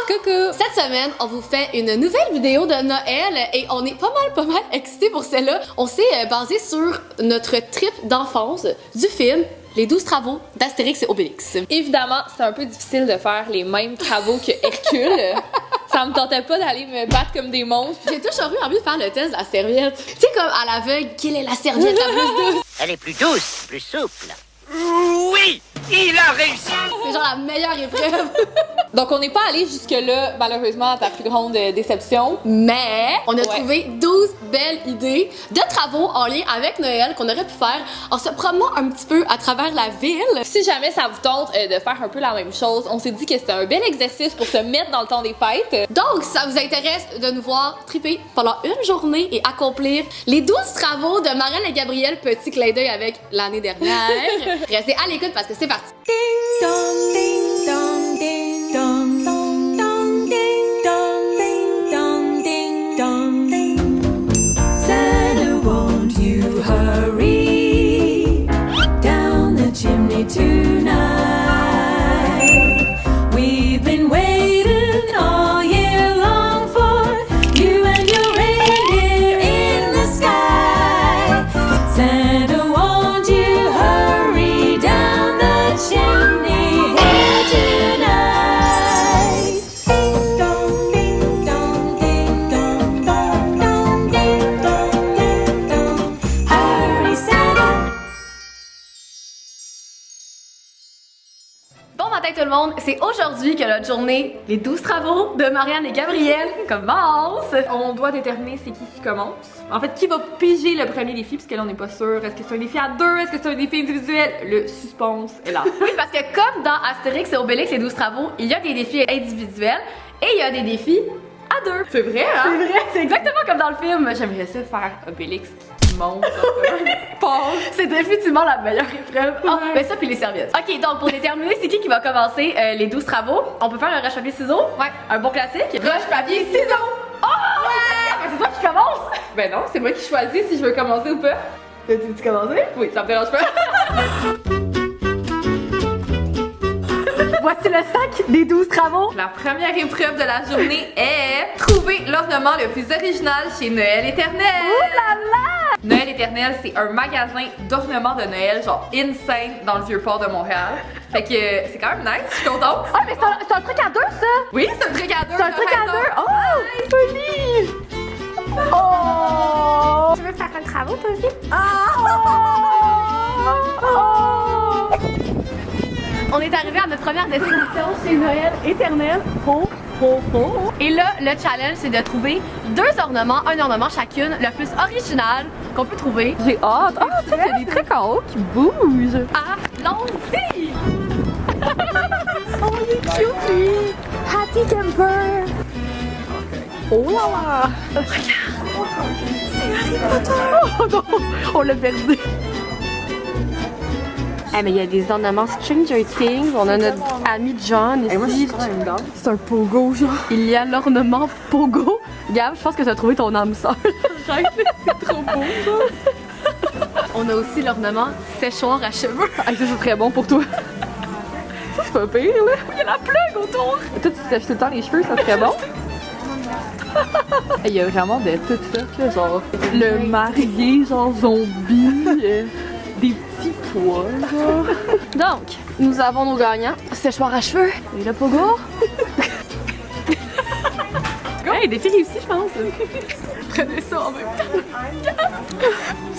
Coucou! Cette semaine, on vous fait une nouvelle vidéo de Noël et on est pas mal excités pour celle-là. On s'est basé sur notre trip d'enfance du film Les 12 travaux d'Astérix et Obélix. Évidemment, c'est un peu difficile de faire les mêmes travaux que Hercule. Ça me tentait pas d'aller me battre comme des monstres. J'ai toujours eu envie de faire le test de la serviette. Tu sais, comme à l'aveugle, quelle est la serviette la plus douce? Elle est plus douce, plus souple. Oui, il a réussi. C'est genre la meilleure épreuve. Donc, on n'est pas allé jusque-là, malheureusement, à ta plus grande déception. Mais on a trouvé 12 belles idées de travaux en lien avec Noël qu'on aurait pu faire en se promenant un petit peu à travers la ville. Si jamais ça vous tente de faire un peu la même chose, on s'est dit que c'était un bel exercice pour se mettre dans le temps des fêtes. Donc, ça vous intéresse de nous voir triper pendant une journée et accomplir les 12 travaux de Marianne et Gabriel, petit clin d'œil avec l'année dernière. Restez à l'écoute parce que c'est parti. Santa, won't you hurry down the chimney tonight? We've been waiting all year long for you and your reindeer in the sky. Santa, won't you hurry down the chimney here tonight? Ding dong, ding dong, ding dong, dong, dong, ding dong, ding dong. Hurry, Santa. Bon matin tout le monde, c'est aujourd'hui que notre journée, les 12 travaux de Marianne et Gabriel commence. On doit déterminer c'est qui commence. En fait, qui va piger le premier défi, parce que là, on n'est pas sûr. Est-ce que c'est un défi à deux? Est-ce que c'est un défi individuel? Le suspense est là. Oui, parce que comme dans Astérix et Obélix, les 12 travaux, il y a des défis individuels et il y a des défis à deux. C'est vrai, hein? C'est vrai, c'est exactement comme dans le film. J'aimerais ça faire Obélix qui monte. C'est définitivement la meilleure épreuve. Ah, ben ça puis les serviettes. Ok, donc pour déterminer c'est qui va commencer les 12 travaux, on peut faire un roche-papier-ciseaux. Ouais. Un bon classique. Roche-papier-ciseaux. Oh! Ouais! C'est toi qui commence. Ben non, c'est moi qui choisis si je veux commencer ou pas. Tu commencer? Oui, ça me dérange pas. Voici le sac des 12 travaux. La première épreuve de la journée est trouver l'ornement le plus original chez Noël Éternel. Ouh là là! Noël Éternel, c'est un magasin d'ornements de Noël, genre insane, dans le Vieux-Port de Montréal. Fait que c'est quand même nice, je suis contente. Ah, mais c'est un truc à deux, ça! Oui, c'est un truc à deux. C'est un truc à deux! Oh! Folie! Oh! Tu veux faire un travaux, toi aussi? Oh! On est arrivé à notre première destination chez Noël Éternel. Et là, le challenge, c'est de trouver deux ornements, un ornement chacune, le plus original qu'on peut trouver. J'ai hâte. Ah, tu sais, il y a des trucs en haut qui bougent. Allons-y! Oh, il est cute, lui! Happy Camper! Oh là là! Regarde! C'est Harry Potter! Oh non! On l'a perdu! Eh mais il y a des ornements Stranger Things, on a notre ami John ici. C'est un pogo genre. Il y a l'ornement pogo. Gab, je pense que tu as trouvé ton âme sœur. C'est trop beau, ça. On a aussi l'ornement séchoir à cheveux. Ah, ça, c'est très bon pour toi. Ça, c'est pas pire, là. Il y a la plug autour. Toi, tu sèches tout le temps les cheveux, ça serait bon. Il y a vraiment de tout ça, là, genre le marié, genre zombie, des petits poils, genre. Donc, nous avons nos gagnants. Séchoir à cheveux et le pogo. Hey, défi réussi, je pense. Prenez ça en même temps.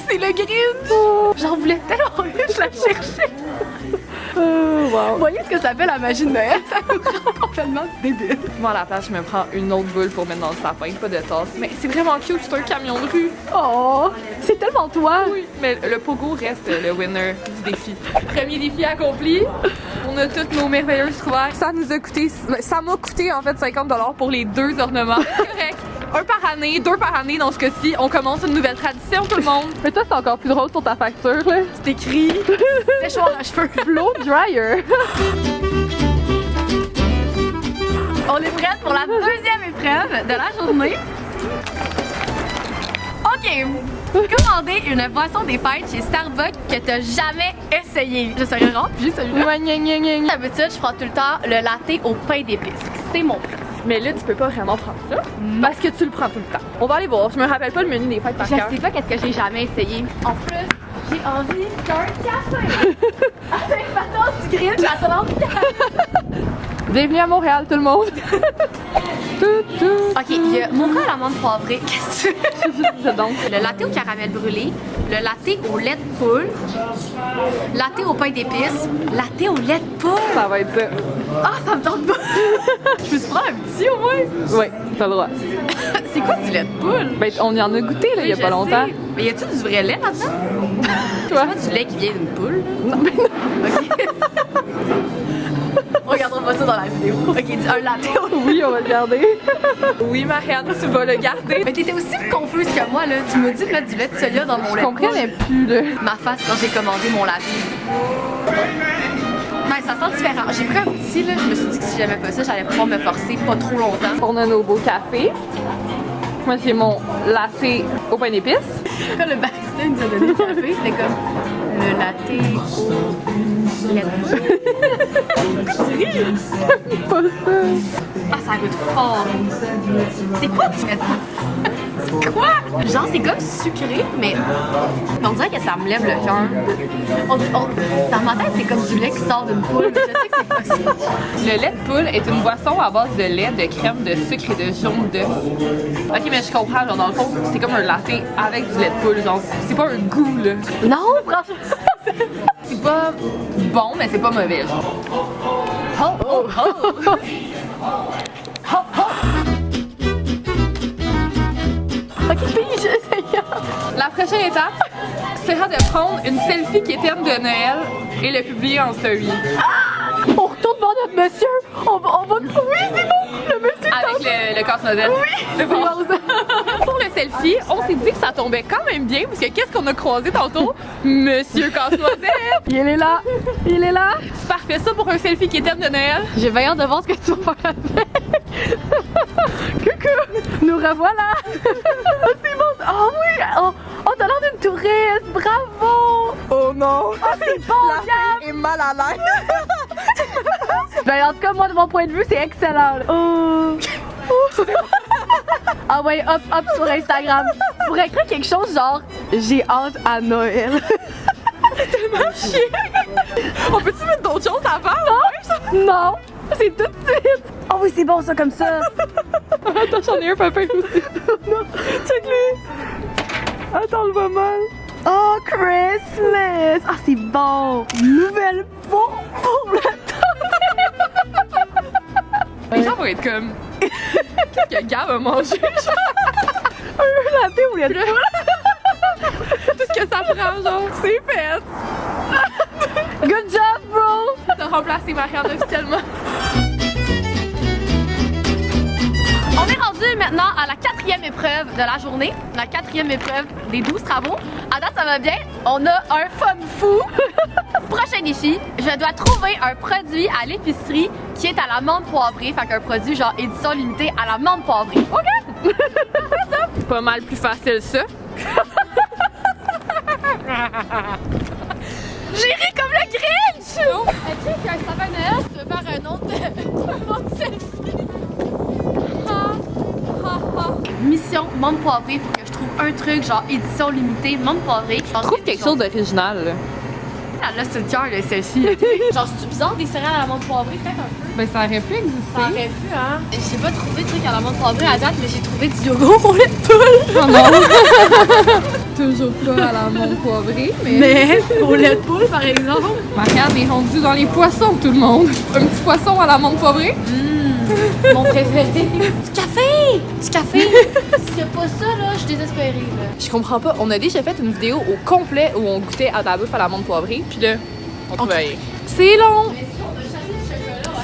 C'est le Grinch. J'en voulais tellement une, je la cherchais. Wow. Vous voyez ce que ça fait la magie de Noël? Ça nous rend complètement débile. Moi, à la place, je me prends une autre boule pour mettre dans le sapin, pas de tasse. Mais c'est vraiment cute, c'est un camion de rue. Oh, c'est tellement toi. Oui, mais le pogo reste le winner du défi. Premier défi accompli. On a toutes nos merveilleuses trouvailles. Ça nous a coûté, ça m'a coûté en fait 50$ pour les deux ornements. Correct. Un par année, deux par année dans ce cas-ci. On commence une nouvelle tradition, tout le monde. Mais toi, c'est encore plus drôle sur ta facture, là. C'est écrit séchoir à cheveux. Blow dryer. On est prête pour la deuxième épreuve de la journée. Ok, commander une boisson des fêtes chez Starbucks que t'as jamais essayé. Je serais rendu celui-là. Ouais, gna, gna, gna, gna. D'habitude, je prends tout le temps le latte au pain d'épices. C'est mon plat Mais là, tu peux pas vraiment prendre ça. Parce que tu le prends tout le temps. On va aller voir. Je me rappelle pas le menu des fêtes par Je cœur. sais pas qu'est-ce que j'ai jamais essayé. En plus, j'ai envie d'un café. Avec ma tasse du grill, j'attends. Bienvenue à Montréal, tout le monde. Ok, il y a mocha à l'amande poivrée. Qu'est-ce que tu veux? Donc, Le latte au caramel brûlé, le latte au lait de poule, latte au pain d'épices, latte au lait de poule. ça va être ça. Ah, ça me tente pas. Je peux se prendre un petit au moins. Oui, t'as le droit. C'est quoi du lait de poule? Ben, on y en a goûté, là, il y a Oui, pas je longtemps. sais. Mais y a-tu du vrai lait là-dedans? Toi? C'est pas du lait qui vient d'une poule? Non, mais non. Ok. On regardera pas ça dans la vidéo. Ok, un latte au Oui, on va le garder. Oui, Marianne, tu vas le garder. Mais t'étais aussi confuse que moi, là. Tu m'as dit de mettre du lait de soya dans mon lait Je de poule. comprenais plus, là. Ma face quand j'ai commandé mon latte. Mais ça sent différent. J'ai pris un petit, là. Je me suis dit que si j'aimais pas ça, j'allais pouvoir me forcer pas trop longtemps. On a nos beaux cafés. Moi, c'est mon latte au pain d'épices. Quand le barista nous a donné le café, c'était comme le latte au lait de poule. Pas ça. Ah, ça goûte fort. C'est quoi tu mets dedans? C'est quoi? Genre, c'est comme sucré, mais on dirait que ça me lève le cœur. Dans ma tête, c'est comme du lait qui sort d'une poule, mais je sais que c'est pas ça. Le lait de poule est une boisson à base de lait, de crème, de sucre et de jaune d'œuf. Ok, mais je comprends, genre dans le fond, c'est comme un latte avec du lait de poule, genre c'est pas un goût là. Non, franchement. C'est pas bon, mais c'est pas mauvais. Genre. Oh, oh, oh. Ok, j'essaye. La prochaine étape sera de prendre une selfie qui est thème de Noël et le publier en story. On retourne voir notre monsieur. On va. Oui, c'est bon. Le monsieur. Avec le casse-noisette. Oui, c'est bon. Pour le selfie, on s'est dit que ça tombait quand même bien, parce que qu'est-ce qu'on a croisé tantôt? Monsieur Casse-Noisette! Il est là. Il est là. C'est parfait, ça pour un selfie qui est thème de Noël. J'ai bien hâte de voir ce que tu vas faire avec. Coucou. Nous revoilà. Oh, c'est bon. Oh oui. Oh, t'as l'air d'une touriste. Bravo. Oh non! Oh, c'est bon, Gab. est mal à l'aise. Ben, en tout cas, moi, de mon point de vue, c'est excellent. Là. Oh. Ah ouais, hop sur Instagram. Tu pourrais écrire quelque chose genre « J'ai hâte à Noël ». On peut-tu mettre d'autres choses avant? Non, c'est tout de suite. Oh oui, c'est bon ça comme ça. Attends, j'en ai un papa aussi. Non, check lui. Attends, le va mal. Oh, Christmas. Ah, c'est bon. Nouvelle peau pour le temps. Les gens vont être comme. Qu'est-ce que Gab a mangé? Un latte ou lait de poule. Tout ce que ça prend, genre, c'est fait! Good job, bro. T'as remplacé Marianne officiellement. On est rendu maintenant à la 4e épreuve de la journée, la 4e épreuve des 12 travaux. À date, ça va bien. On a un fun fou. Prochain défi, je dois trouver un produit à l'épicerie qui est à la menthe poivrée. Fait qu'un produit genre édition limitée à la menthe poivrée. OK? C'est pas mal plus facile, ça. J'ai ri comme le Grinch! Ok, qu'un sapin Noël, tu veux faire un autre selfie? Mission menthe poivrée, faut que je trouve un truc genre édition limitée, menthe poivrée. Trouve quelque chose d'original, là. Ah, là, c'est le cœur, le selfie. Genre, c'est bizarre des céréales à la menthe poivrée, peut-être un peu. Ben, ça aurait pu exister. Ça aurait pu, hein. J'ai pas trouvé de truc à la menthe poivrée à date, mais j'ai trouvé du yogourt au lait de poule. Oh non! Toujours pas à la menthe poivrée, Mais au lait de poule, par exemple. Marianne est rendue dans les poissons, tout le monde. Un petit poisson à la menthe poivrée. Mon préféré. Du café! Du café! Si c'est pas ça, là, je suis désespérée, là. Je comprends pas. On a déjà fait une vidéo au complet où on goûtait à la bouffe à la menthe poivrée, puis là, on trouvait rien. C'est long!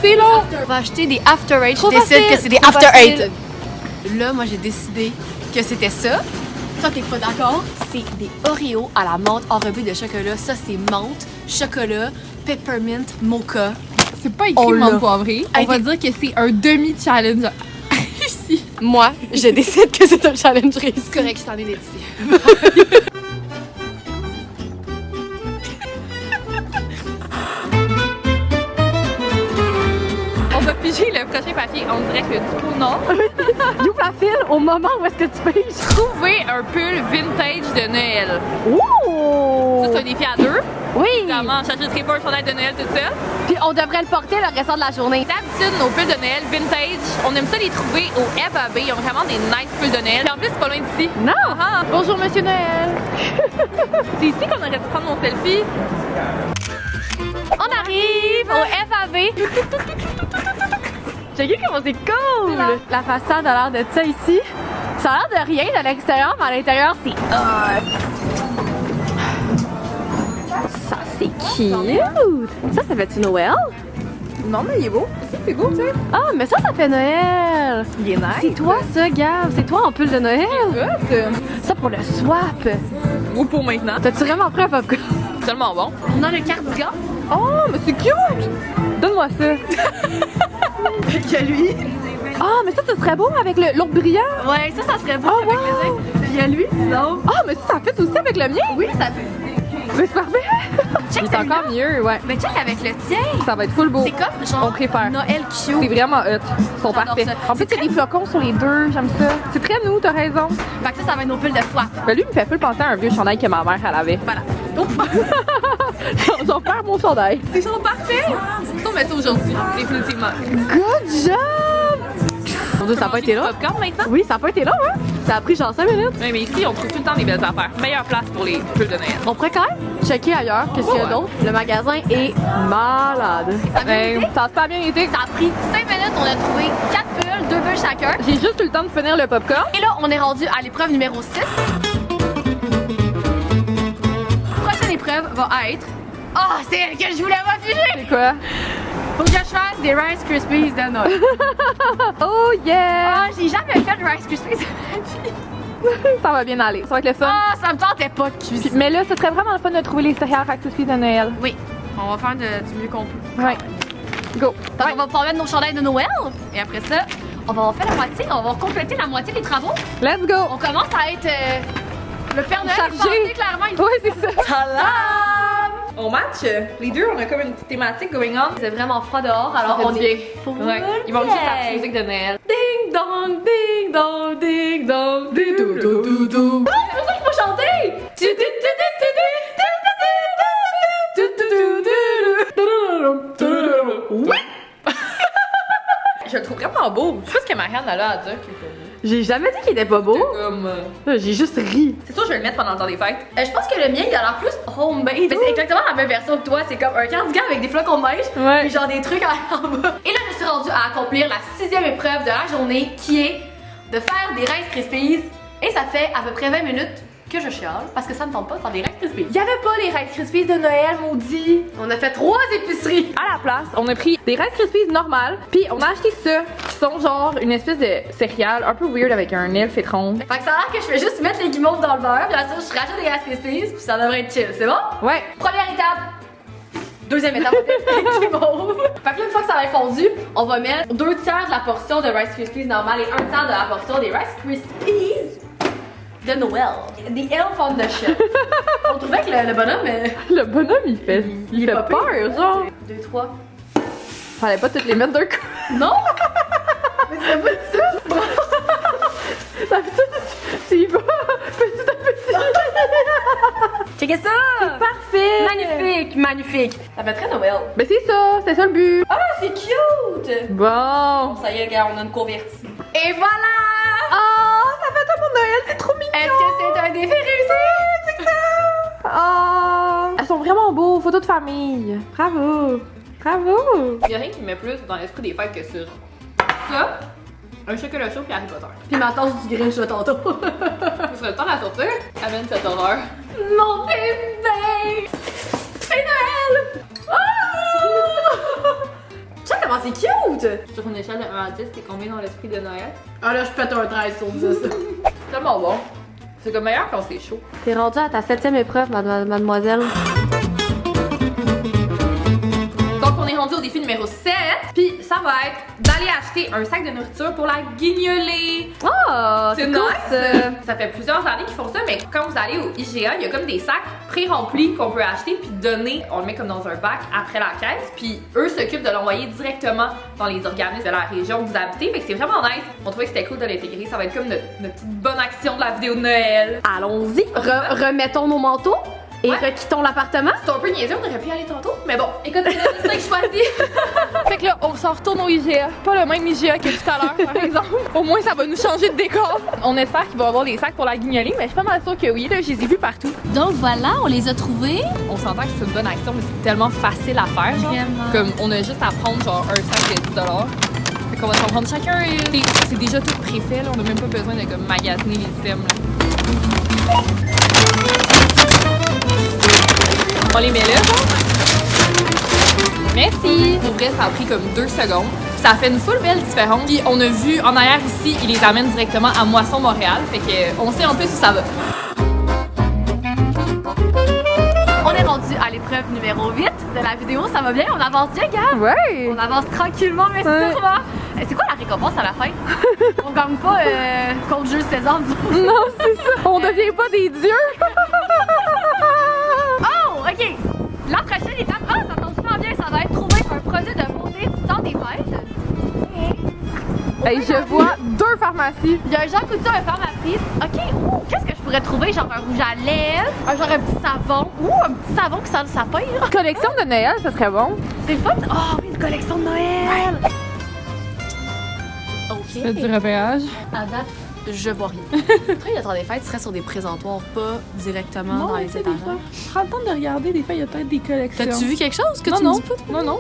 C'est long! On va acheter des After Eight. Trop Je décide facile, que c'est des trop After facile. Eight. Là, moi, j'ai décidé que c'était ça. Toi, t'es pas d'accord? C'est des Oreos à la menthe enrobés de chocolat. Ça, c'est menthe, chocolat, peppermint, mocha. C'est pas écrit On l'a. menthe poivrée. On Hey, va t'es- dire que c'est un demi-challenge. Ici. Moi, je décide que c'est un challenge réussi. C'est correct, je t'en ai des petits. On va piger le scotché papier en direct du pôle Nord. Il ouvre la file au moment où est-ce que tu payes. Trouver un pull vintage de Noël. Oh! Ça, c'est un défi à deux. Oui! Évidemment, j'achèterai pas un chandail de Noël toute seule. Puis on devrait le porter le restant de la journée. D'habitude, nos pulls de Noël vintage, on aime ça les trouver au FAB. Ils ont vraiment des nice pulls de Noël. Puis en plus, c'est pas loin d'ici. Non! Ah, Bonjour, Monsieur Noël! c'est ici qu'on aurait dû prendre mon selfie. On arrive au FAV. Checkez comment c'est cool! La façade a l'air de ça ici. Ça a l'air de rien de l'extérieur, mais à l'intérieur, c'est ça, c'est cute! Ça fait-tu Noël? Non, mais il est beau. C'est beau, tu sais. Ah, mais ça fait Noël! Il est nice. C'est toi, ça, Gab! C'est toi en pull de Noël! Good. Ça pour le swap! Ou pour maintenant. T'as-tu vraiment pris un popcorn? C'est tellement bon. On a le cardigan. Oh, mais c'est cute! Donne-moi ça! Il y a lui. Ah, mais ça serait beau avec l'autre brillant! Ouais, ça serait beau Oh, avec wow. les ailes. Puis il y a lui, non? Ah, mais ça fait aussi avec le mien! Oui, ça fait. Mais c'est parfait! Check C'est encore mieux, ouais. Mais check avec le tien. Ça va être full beau. C'est comme genre On préfère. Noël C'est cute. vraiment hot. Ils sont J'adore parfaits. ça. En fait, il y a des flocons sur les deux, j'aime ça. C'est très nous, t'as raison. Fait que ça va être nos pulls de foie. Ben lui, il me fait full penser à un vieux chandail que ma mère, elle avait. Voilà. J'en perds mon chandail. C'est genre parfait. On met ça aujourd'hui, définitivement. Good job! Mon Dieu, ça n'a pas été long. Popcorn maintenant? Oui, ça n'a pas été long, hein? Ça a pris genre 5 minutes. Oui, mais ici, on trouve tout le temps des belles affaires. Meilleure place pour les pulls de Noël. On pourrait quand même checker ailleurs, qu'est-ce qu'il y a Ouais. d'autre. Le magasin est malade. Ça a bien été? Ça a pas bien été. Ça a pris 5 minutes, on a trouvé 4 pulls, 2 bulles chacun. J'ai juste eu le temps de finir le popcorn. Et là, on est rendu à l'épreuve numéro 6. Prochaine épreuve va être. Ah, c'est elle que je voulais m'afficher! C'est quoi? Faut que je fasse des Rice Krispies de Noël. Oh yeah! Ah, j'ai jamais fait de Rice Krispies de ma vie. Ça va bien aller. Ça va être le fun. Ah, ça me tentait pas de cuisiner. Mais là, ce serait vraiment le fun de trouver les céréales Rice Krispies de Noël. Oui, on va faire du mieux qu'on peut. Ouais. Go. Donc, on va pouvoir mettre nos chandails de Noël. Et après ça, on va en faire la moitié. On va compléter la moitié des travaux. Let's go. On commence à être le Père Noël Chargé. est passé, clairement. Il faut... Oui, c'est ça. On match. Les deux, on a comme une petite thématique going on. C'est vraiment froid dehors, alors Ça on fait est du bien. Ouais. Ils vont juste la musique de Noël. Ding dong, ding dong, ding dong, ding dong, dong, dong, dong. Ah, c'est pour ça qu'il faut chanter! Je le trouve vraiment beau. Je sais pas ce que Marianne a là à dire. J'ai jamais dit qu'il était pas beau. Comme. J'ai juste ri. C'est sûr, je vais le mettre pendant le temps des fêtes. Je pense que le mien, il a l'air plus homemade. Mais c'est exactement la même version que toi. C'est comme un cardigan avec des flocons de neige. Ouais. Et genre des trucs en bas. Et là, je suis rendue à accomplir la 6e épreuve de la journée qui est de faire des Rice Krispies. Et ça fait à peu près 20 minutes que je chiale parce que ça me tente pas de faire des Rice Krispies. Il y avait pas les Rice Krispies de Noël, maudit. On a fait 3 épiceries. À la place, on a pris des Rice Krispies normales, puis on a acheté ça, qui sont genre une espèce de céréales un peu weird avec un elfe étrange. Fait que ça a l'air que je fais juste mettre les guimauves dans le beurre, puis après ça, je rajoute des Rice Krispies, puis ça devrait être chill, c'est bon? Ouais. Première étape. Deuxième étape, les guimauves. Fait que là, une fois que ça va être fondu, on va mettre 2 tiers de la portion de Rice Krispies normale et 1 tiers de la portion des Rice Krispies de Noël. The Elf on the Shelf. On trouvait que le bonhomme. Le bonhomme, il fait pas peur, genre. 2, 3. Fallait pas toutes les mettre d'un coup. Non! Mais c'est pas ça! Tu y vas petit à petit. Checkez ça! Parfait. Magnifique, magnifique! Ça fait très Noël. Ben c'est ça le but. Ah, c'est cute! Bon. Ça y est, regarde, on a une convertie. Et voilà! Oh, ça fait tout mon Noël, c'est trop mignon. Est-ce que c'est un défi réussi? C'est ça. Oh. Elles sont vraiment beaux, photos de famille. Bravo. Bravo. Il y a rien qui me met plus dans l'esprit des fêtes que ça. Ça, un chocolat chaud puis Harry Potter. Puis ma tasse du Grinch de tantôt. Ce serait le temps de la sortir. Amène cette horreur. Mon bébé! C'est Noël! Oh! Check comment c'est cute! Sur une échelle de 1 à 10, t'es combien dans l'esprit de Noël? Ah là, je pète un 13 sur 10. C'est tellement bon. C'est comme meilleur quand c'est chaud. T'es rendue à ta 7e épreuve, mademoiselle. Donc on est rendu au défi numéro 7. Puis ça va être allé acheter un sac de nourriture pour la guignolée. Oh, c'est nice. cool, Ça fait plusieurs années qu'ils font ça, mais quand vous allez au IGA, il y a comme des sacs pré-remplis qu'on peut acheter puis donner. On le met comme dans un bac après la caisse, puis eux s'occupent de l'envoyer directement dans les organismes de la région où vous habitez. Fait que c'est vraiment nice. On trouvait que c'était cool de l'intégrer. Ça va être comme notre petite bonne action de la vidéo de Noël. Allons-y, remettons nos manteaux et requittons l'appartement. C'est un peu niaiseux, on aurait pu y aller tantôt, mais bon, écoute, c'est le destin que je choisis. Fait que là, on s'en retourne au IGA. Pas le même IGA que tout à l'heure, par exemple. Au moins, ça va nous changer de décor. On espère qu'il va y avoir des sacs pour la guignolée, mais je suis pas mal sûre que oui, là, je les ai vus partout. Donc voilà, on les a trouvés. On s'entend que c'est une bonne action, mais c'est tellement facile à faire, genre. Vraiment. Comme, on a juste à prendre, genre, un sac de 10 $. Fait qu'on va s'en prendre chacun. C'est déjà tout préfait, là. On a même pas besoin de, comme, magasiner les items, là. On les met là, genre. Merci! Pour vrai, ça a pris comme 2 secondes. Ça a fait une full belle différence. Puis on a vu en arrière ici, ils les amènent directement à Moisson Montréal. Fait que on sait un peu où ça va. On est rendu à l'épreuve numéro 8 de la vidéo. Ça va bien? On avance bien, Gab? Ouais! On avance tranquillement, mais sûrement. C'est quoi la récompense à la fin? On gagne pas contre Jules César. Non, c'est ça! On devient pas des dieux! Oh, OK! La prochaine étape, ça tombe super bien, ça va être trouver un projet de beauté du temps des fêtes. Hey, je vois 2 pharmacies. Il y a un Jean Coutu, un pharmacie. OK, qu'est-ce que je pourrais trouver? Genre un rouge à lèvres, genre un petit savon. Un petit savon qui sent le sapin. Collection de Noël, ça serait bon. C'est le fun. Oh, oui, une collection de Noël. OK. C'est du repérage. À date, je vois rien. Le truc de temps des fêtes serait sur des présentoirs, pas directement dans les étagères. Prends le temps de regarder, des fois il y a peut-être des collections. T'as-tu vu quelque chose que non, tu non. me dis pas? Non, non.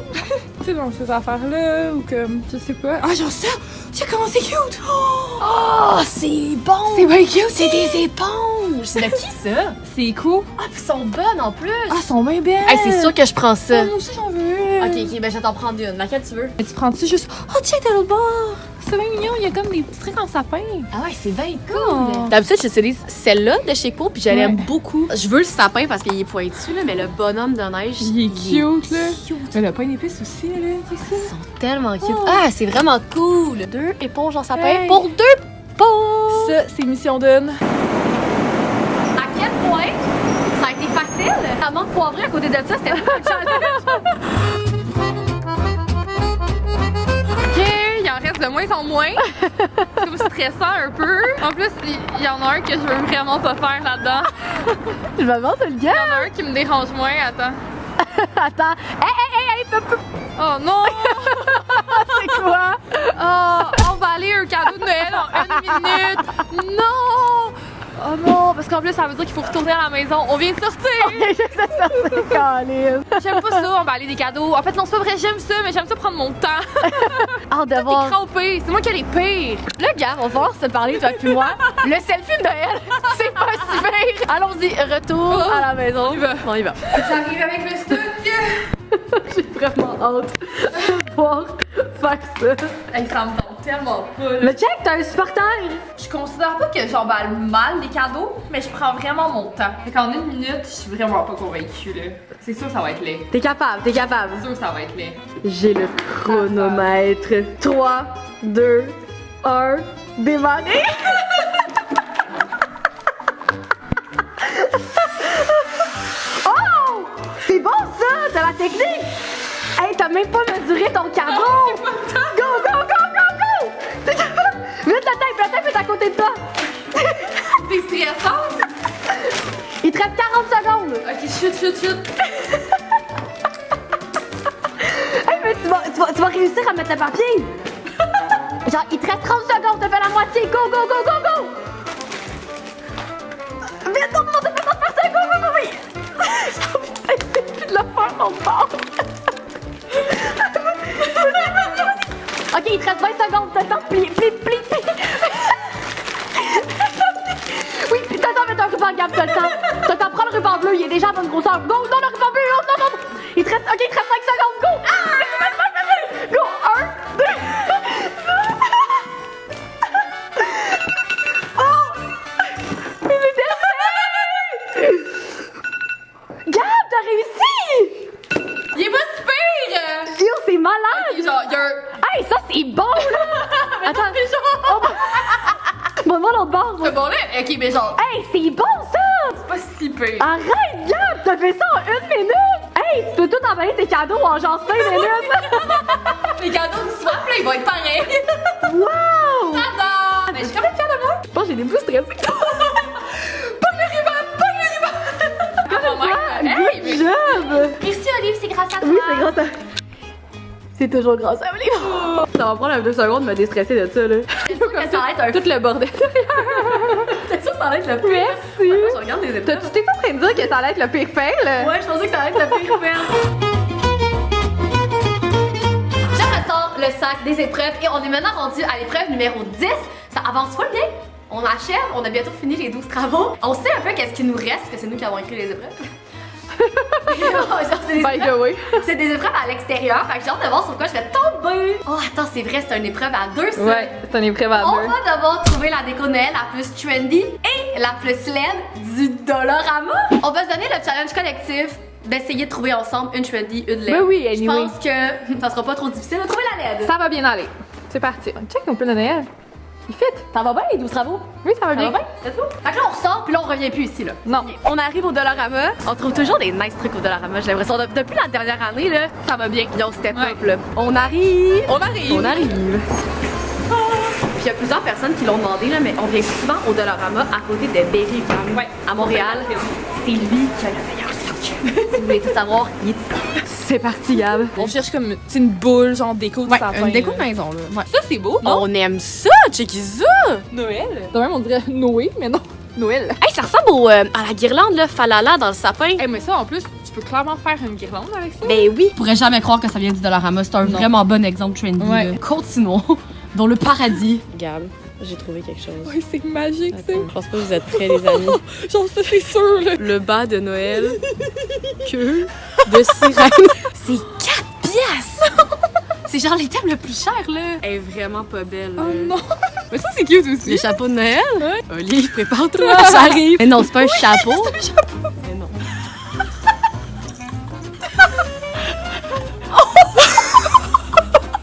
Tu sais, dans ces affaires-là, ou comme, je sais pas. Ah, genre ça! Tiens, comment c'est cute! Oh, c'est bon! C'est bien cute! C'est des éponges! C'est de qui ça? C'est cool! Ah, puis elles sont bonnes en plus! Ah, elles sont bien belles! Hey, c'est sûr que je prends ça. Moi aussi, j'en veux! Ok, ben je vais t'en prendre une. Laquelle tu veux? Mais tu prends-tu juste. Oh, tiens, t'as l'autre bord! C'est bien mignon, il y a comme des petits trucs en sapin. Ah ouais, c'est bien Oh. cool! D'habitude, j'utilise celle-là de chez Co, puis je l'aime beaucoup. Je veux le sapin parce qu'il est pointu, là, mais le bonhomme de neige. Il est cute, là. Cute. Mais le pain d'épices aussi, là, c'est ça. Ils sont tellement cute. Ah, c'est vraiment cool! 2 éponges en sapin Hey. pour 2 pots! Ça, c'est Mission Dune. À quel point ça a été facile? La menthe poivrée à côté de ça, c'était pas une challenge. Ok, il en reste de moins en moins. C'est comme stressant un peu. En plus, il y en a un que je veux vraiment pas faire là-dedans. Je me demande, c'est le Il y en a un qui me dérange moins. Attends. Attends. Hey, Oh non! c'est quoi? Oh, emballer un cadeau de Noël en 1 minute! Non! Oh non, parce qu'en plus, ça veut dire qu'il faut retourner à la maison. On vient de sortir! J'aime pas ça, emballer des cadeaux. En fait, non, c'est pas vrai, j'aime ça, mais j'aime ça prendre mon temps. Hâte de T'es voir. crampé, c'est moi qui ai les pires. Là, gars, on va falloir se parler, toi et moi. Le selfie de Noël, c'est pas si pire. Allons-y, retour à la maison. On y va. J'arrive avec le stock. J'ai vraiment hâte de pouvoir faire ça. Hey, ça me tente tellement pas. là. Mais check, t'as un super terre. Je considère pas que j'emballe mal les cadeaux, mais je prends vraiment mon temps. Fait qu'en 1 minute, je suis vraiment pas convaincue, là. C'est sûr que ça va être laid. T'es capable, t'es capable. C'est sûr que ça va être laid. J'ai le chronomètre. 3, 2, 1, démarrer. Oh! C'est bon ça, t'as la technique! Hey, t'as même pas mesuré ton cadeau! Go, go, go, go, go! Vite, la tête est à côté de toi! T'es stressante? Il te reste 40 secondes! Ok, chut. Hey, mais tu vas réussir à mettre le papier! Genre, il te reste 30 secondes, t'as fait la moitié! Go, go, go, go, go! Vite, non, t'as fait pas faire ça! Go, go, go, oui! J'ai envie plus de le faire, mon corps! Ok, il te reste 20 secondes, t'as le temps de plier. Oui, puis t'as le temps de mettre un ruban, Gab, t'as le temps. T'as le temps, prends le ruban bleu, il est déjà à bonne grosseur. Go, non, le ruban bleu, non. Il te reste 5 secondes, go! Go, 1, 2. Oh! Il est dernier! Gab, t'as réussi! Il est pas si pire! Yo, c'est malade! Ok, genre, il y a un. Hey, ça c'est bon! en barre. C'est bon là? Ok, mais genre, Hey, c'est bon ça! c'est pas si pire. Arrête, Gab! T'as fait ça en 1 minute! Hey, tu peux tout emballer tes cadeaux en genre 5 minutes! Les cadeaux du swap, là, ils vont être pareils. Wow! Tada! Mais je suis quand même fière de moi. Je pense que j'ai des plus stressés. Pogne le ruban! Pogne le ruban! Comme ça, Hey, good job! merci Olive, c'est grâce à toi. Oui, c'est grâce à... C'est toujours grâce à Olive. Ça va prendre 2 secondes de me déstresser de ça, là. C'est sûr que ça va être un... Tout le bordel. C'est sûr que ça va être le pire. Merci. Je regarde les épreuves. T'es en train de dire que ça allait être le pire fail? Ouais, je pensais que ça allait être le pire fail. Je ressors le sac des épreuves et on est maintenant rendu à l'épreuve numéro 10. Ça avance full bien. On achève, on a bientôt fini les 12 travaux. On sait un peu qu'est-ce qui nous reste, parce que c'est nous qui avons écrit les épreuves. Genre, c'est des By the way. c'est des épreuves à l'extérieur, fait que j'ai hâte de voir sur quoi je vais tomber. Oh, attends, c'est vrai, c'est une épreuve à 2, ça. Ouais, c'est un épreuve à 2. On va devoir trouver la déco Noël la plus trendy et la plus LED du Dollarama. On va se donner le challenge collectif d'essayer de trouver ensemble une trendy, une LED. Ben oui, Je anyway. pense que ça sera pas trop difficile de trouver la LED. Ça va bien aller. C'est parti. Check nos plans de Noël. Il fit. Ça va bien les 12 travaux? Oui, ça va Ça bien. va bien? C'est tout? Fait que là, on ressort, puis là, on revient plus ici, là. Non. On arrive au Dollarama. On trouve toujours des nice trucs au Dollarama. J'ai l'impression, depuis la dernière année, là, ça va bien. Ils ont step up, là. On arrive. On arrive. On arrive. Puis il y a plusieurs personnes qui l'ont demandé, là, mais on vient souvent au Dollarama à côté de Berry Farm, à Montréal. C'est lui qui a le meilleur stock. Si vous voulez tout savoir, il est ici. C'est parti, Gab. On cherche comme une boule, genre déco de sapin. une déco de là. maison, là. Ouais. Ça, c'est beau, non? On aime ça, checkez ça! Noël. Quand même, on dirait Noé, mais non. Noël. Hey, ça ressemble à la guirlande, là, falala dans le sapin. Eh, mais ça, en plus, tu peux clairement faire une guirlande avec ça. Ben oui! Je pourrais jamais croire que ça vient du Dollarama. C'est un vraiment bon exemple trendy. Ouais. Là. Continuons. Dans le paradis. Gab, j'ai trouvé quelque chose. Oui, c'est magique, ça. Je pense pas que vous êtes prêts, les amis. Genre, ça, c'est sûr, là. Le bas de Noël. Queue de sirène. C'est 4 piastres! C'est genre l'item le plus cher, là. Elle est vraiment pas belle. Oh non. Mais ça, c'est cute aussi. Le chapeau de Noël? Ouais. Olive, prépare-toi, ça arrive. Mais non, c'est pas un chapeau. C'est un chapeau. Mais non.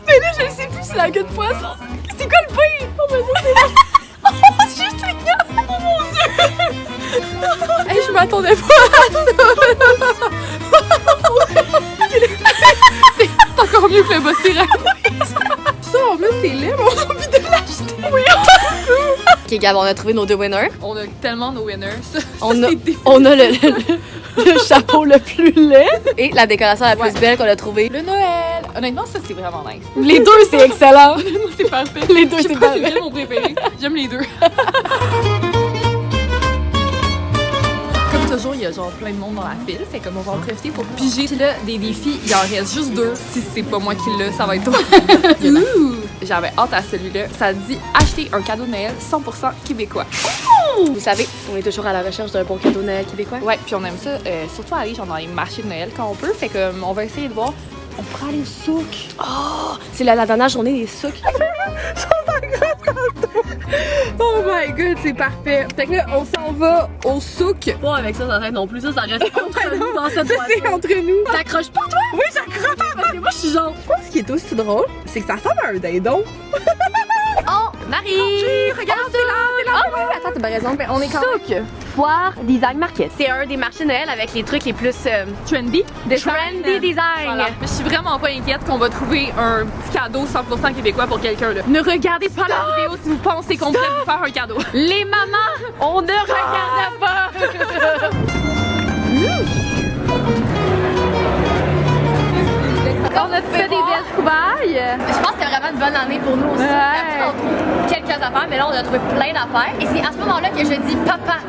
Mais là, je sais plus si c'est la queue de poisson. C'est quoi le pain? Oh, mais ça, c'est la... Oh, mon Dieu, c'est regarde! Oh, mon Dieu! Hey, je m'attendais pas à ça. C'est encore mieux que le boss sirène. Ça, en plus, c'est laid, mais on a envie de l'acheter. Oui, Ok, Gab, on a trouvé nos 2 winners. on a tellement nos winners. Ça, On a, c'est des- on a le chapeau le plus laid et la décoration la plus belle qu'on a trouvée. Le Noël. Honnêtement, ça, c'est vraiment nice. Les deux, c'est excellent. Honnêtement, c'est parfait. Les deux, Je sais c'est pas parfait. c'est lequel mon préféré. J'aime les deux. Comme toujours, il y a genre plein de monde dans la file. Fait comme on va en profiter pour piger. Puis là, des défis, il en reste juste 2. Si c'est pas moi qui l'ai, ça va être toi. Ouh! J'avais hâte à celui-là. Ça dit acheter un cadeau de Noël 100% québécois. Vous savez, on est toujours à la recherche d'un bon cadeau de Noël québécois. Ouais, puis on aime ça, surtout aller genre dans les marchés de Noël quand on peut. Fait que on va essayer de voir. On pourra aller au souk. Oh, c'est la dernière journée des souks. Oh my god, c'est parfait. Fait que là, on s'en va au souk. Pas avec ça, ça reste non plus. Ça reste entre nous dans cette Ça, c'est voiture. entre nous. T'accroches pas, toi? Oui, j'accroche. Parce que moi, je suis genre... Je pense ce qui est aussi drôle, c'est que ça ressemble à un dindon. Oh, Marie! Regarde, c'est là! Oh oui, attends, t'as bien raison. On est quand même... Souk. Foire Design Market. C'est un des marchés Noël avec les trucs les plus Trendy. trendy design. Voilà. Mais je suis vraiment pas inquiète qu'on va trouver un petit cadeau 100% québécois pour quelqu'un là. Ne regardez pas Pas la vidéo si vous pensez qu'on pourrait vous faire un cadeau. Les mamans, on ne regarde pas! On a fait des belles trouvailles. Je pense que c'était vraiment une bonne année pour nous aussi. Ouais. Après, on trouve quelques affaires, mais là, on a trouvé plein d'affaires. Et c'est à ce moment-là que je dis, papa,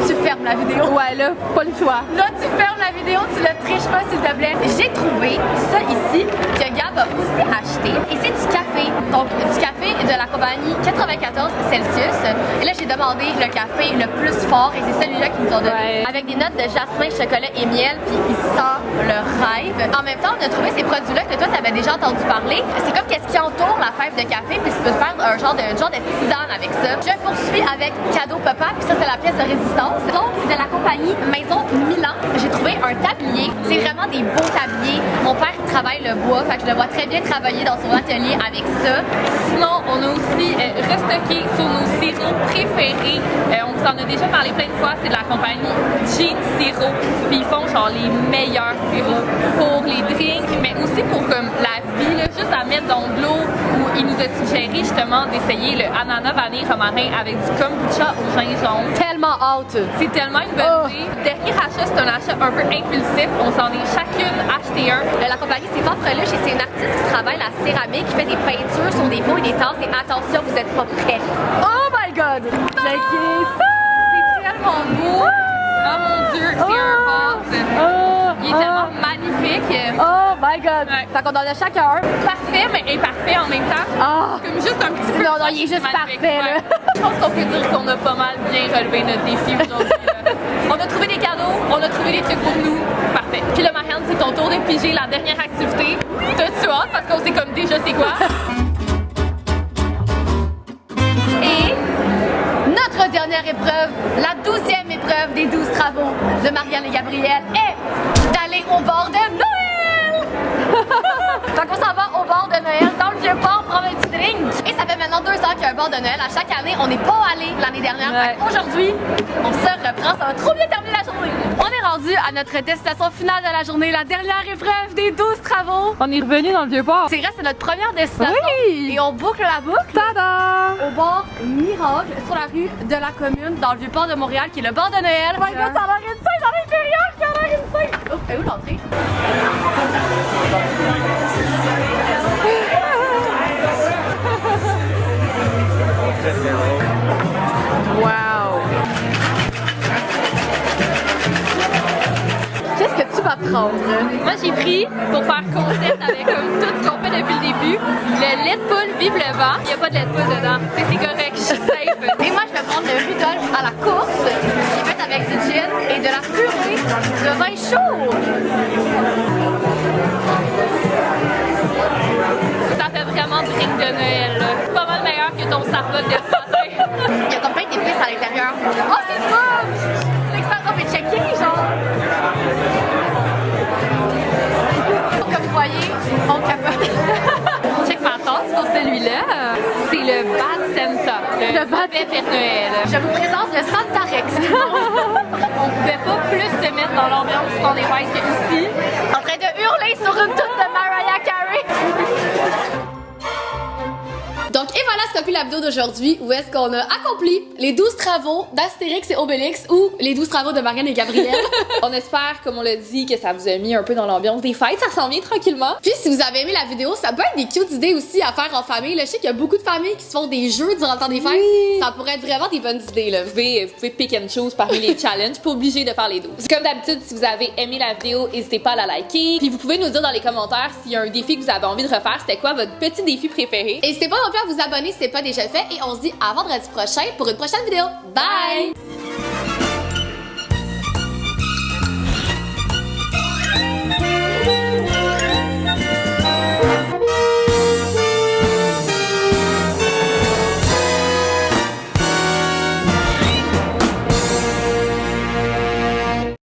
tu fermes la vidéo. Ouais, là, pas le choix. Là, tu fermes la vidéo, tu le triches pas, s'il te plaît. J'ai trouvé ça ici, que Gab a aussi acheté. Et c'est du café. Donc, du café de la compagnie 94 Celsius. Et là, j'ai demandé le café le plus fort, et c'est celui-là qu'ils nous ont donné. Ouais. Avec des notes de jasmin, chocolat et miel, puis il sent le rêve. En même temps, on a trouvé ces produits-là que toi, t'avais déjà entendu parler. C'est comme qu'est-ce qui entoure la fève de café, puis tu peux faire un genre de tisane avec ça. Je poursuis avec Cadeau Papa, puis ça, c'est la pièce de résistance. Donc, de la compagnie Maison Milan, j'ai trouvé un tablier. C'est vraiment des beaux tabliers. Mon père travaille le bois, fait que je le vois très bien travailler dans son atelier avec ça. Sinon, on a aussi restocké sur nos sirops préférés. On vous en a déjà parlé plein de fois, c'est de la compagnie Jean Sirop. Puis ils font genre les meilleurs sirops pour les drinks, mais aussi pour comme la vie, là, juste à mettre dans de l'eau. Où il nous a suggéré justement d'essayer le ananas vanille romarin avec du kombucha au gingembre. Tellement hâte! C'est tellement une bonne idée. Dernier achat, c'est un achat un peu impulsif. On s'en est chacune acheté un. La compagnie, c'est Fanfreluche et c'est une artiste qui travaille la céramique, qui fait des peintures sur des pots et des tasses. Et attention, vous êtes pas prêts. Oh my god! Checkez ça! C'est tellement beau! Oh mon dieu, c'est un vase! Il est tellement magnifique! Oh my god! Ouais. Fait qu'on en a chacun un. Parfait, mais imparfait en même temps. Ah! Comme juste un petit peu. Non, non, il est juste magnifique, parfait, là. Je pense qu'on peut dire qu'on a pas mal bien relevé notre défi aujourd'hui. Là. On a trouvé des cadeaux, on a trouvé des trucs pour nous. Parfait. Puis là, Marianne, c'est ton tour de piger la dernière activité. T'as-tu hâte? Parce qu'on sait comme déjà c'est quoi. Et notre dernière épreuve, la 12e épreuve des 12 travaux de Marianne et Gabriel est d'aller au bord de Noël! Fait qu'on s'en va au bord de Noël, dans le Vieux-Port, prendre un petit drink. Et ça fait maintenant 2 ans qu'il y a un bord de Noël. À chaque année, on n'est pas allé l'année dernière. Ouais. Aujourd'hui, on se reprend. Ça va trop bien terminer la journée. On est rendu à notre destination finale de la journée, la dernière épreuve des 12 travaux. On est revenu dans le Vieux-Port. C'est vrai, c'est notre première destination. Oui! Et on boucle la boucle. Tada! Au bord Miracle, sur la rue de la Commune, dans le Vieux-Port de Montréal, qui est le bord de Noël. Oh my god, ça a l'air une scène dans l'intérieur, ça a l'air une scène. Oh, est où l'entrée? Wow! Qu'est-ce que tu vas prendre? Moi, j'ai pris, pour faire concept avec comme tout ce qu'on fait depuis le début, le lait de poule Vive le vent. Il n'y a pas de lait de poule dedans. C'est correct, je suis safe. Et moi, je vais prendre le Rudolph à la course, qui est fait avec du gin et de la purée de vin chaud. Ça fait vraiment drink de Noël. Là. Pas mal meilleur que ton Starbucks de ce matin. Il y a comme plein d'épices à l'intérieur. Oh, c'est fun! C'est que ça, on peut checker, genre. Comme vous voyez, on capote. Check ma tasse pour celui-là. C'est le Bad Santa. Le Bad Père Noël. Je vous présente le Santa Rex. On pouvait pas plus se mettre dans l'ambiance qu'on est white qu'ici. En train de hurler sur une toute de Mariah Carey. Donc, et voilà ce qu'a pu la vidéo d'aujourd'hui, où est-ce qu'on a accompli les 12 travaux d'Astérix et Obélix ou les 12 travaux de Marianne et Gabriel. On espère, comme on l'a dit, que ça vous a mis un peu dans l'ambiance des fêtes. Ça s'en vient tranquillement. Puis, si vous avez aimé la vidéo, ça peut être des cute idées aussi à faire en famille. Là, je sais qu'il y a beaucoup de familles qui se font des jeux durant le temps des fêtes. Oui. Ça pourrait être vraiment des bonnes idées, là. Vous pouvez pick and choose parmi les challenges. Pas obligé de faire les 12. Comme d'habitude, si vous avez aimé la vidéo, n'hésitez pas à la liker. Puis vous pouvez nous dire dans les commentaires s'il y a un défi que vous avez envie de refaire. C'était quoi votre petit défi préféré? Et n'hésitez pas non plus à vous abonner si ce n'est pas déjà fait. Et on se dit à vendredi prochain pour une prochaine vidéo. Bye!